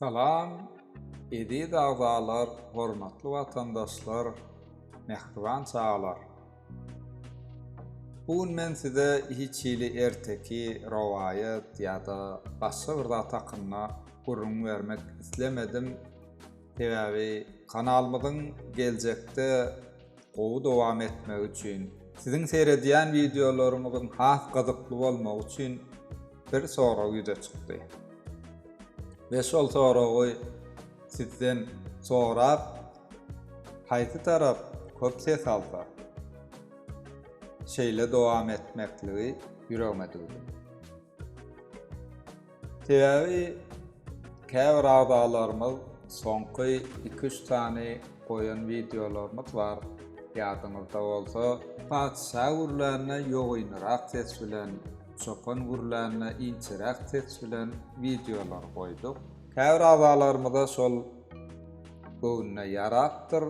Salam, edid ağzalar, hormatly vatandaşlar, mehriban çağlar. Bugün men size hiçili erteki rovayet ýa-da başga bir zat hakynda gurrun vermek islemedim. Sebäbi kanalymyzyň geljekde gowy dowam etmek üçin, sizin seyrediýän videolarymyzyň has gyzykly bolmagy üçin bir soraw ýüze çykdy. Ve şol sorawy sizden sorap, haýsy tarap köp ses alsa, şeýle dowam etmekligi ýüregime dugdy. Sebäbi käbir agzalarymyz soňky 2-3 tane goýan videolarymyz bar. Ýadyňyzda bolsa, padşah gurlaryna ýogynyrak ses bilen, çopan gurlaryna inçirak ses bilen videolar goýduk. Käbir agzalarymyza şol göwnüne ýaratdyr.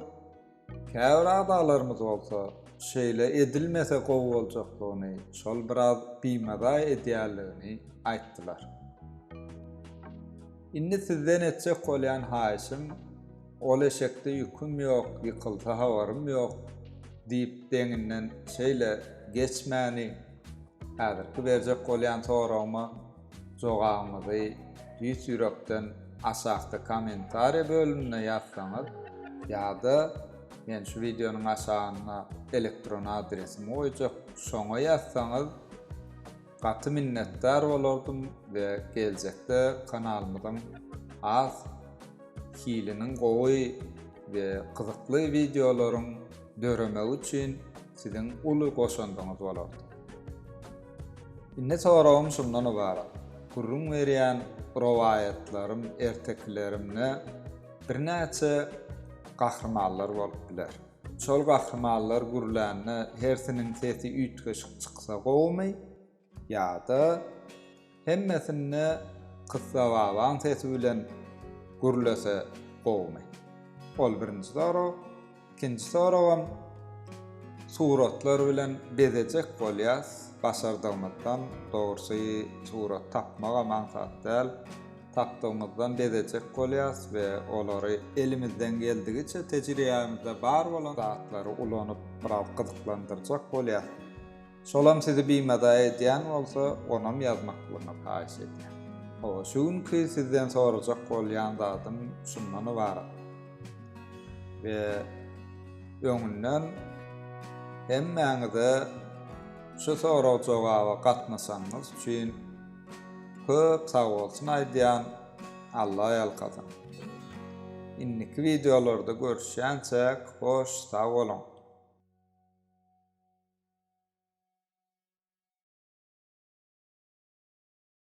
Käbir agzalarymyz bolsa, şeýle edilmese gowy boljaklygyny, şol biraz biýmada edýärligini aýtdylar. Indi sizden etjek bolýan haýşym, ol eşekde ýüküm ýok, ýykylsa habarym ýok diýip deňinden şeýle geçmäni häzirki berjek bolýan sorawma jogabymyzy düýs ýürekden aşagda kommentariýa bölümine ýazsaňyz ýa-da men şu videonyň aşagyna elektron adresimi goýjak, şoňa ýazsaňyz gaty minnetdar bolardym we geljekde kanalymyzyň az hilinin gowy we gyzykly videolaryň döremek üçin sizin uly goşandyňyz bolardy. Indi sorawym şundan ibarat. Gurrun berýän rovayetlerim, erteklerimne bir näçe gahrmanlar bolup biler. Şol gahrmanlar gurlaryny hersiniň sesi üýtgeşik çyksa gowmy ýa-da hemmesini kıssa wawan sesi bilen gurlasa gowmy. Ol birinji soraw. Ikinji sorawam suratlar bilen bezejek bolýas. Başardığımızdan doğrusu surat tapmaga maksat däl, tapdığımızdan bezejek bolýas we olary elimizden geldigiçe tejribemizde bar bolan zatlary ulanyp biraz gyzyklandyrjak bolýar. Şolam sizi biýmada edýän bolsa, onam ýazmaklygyna haýyş edýär. O şuňky sizden sorajak bolýan zatym şundan ibarat. We öňünden hemmäňize şu soraw jogaby gatnaşanyňyz üçin köp sag bolsun aýdýan Allah ýalkazan. Inniki videolarda görüşýänçe hoş, sag bolun.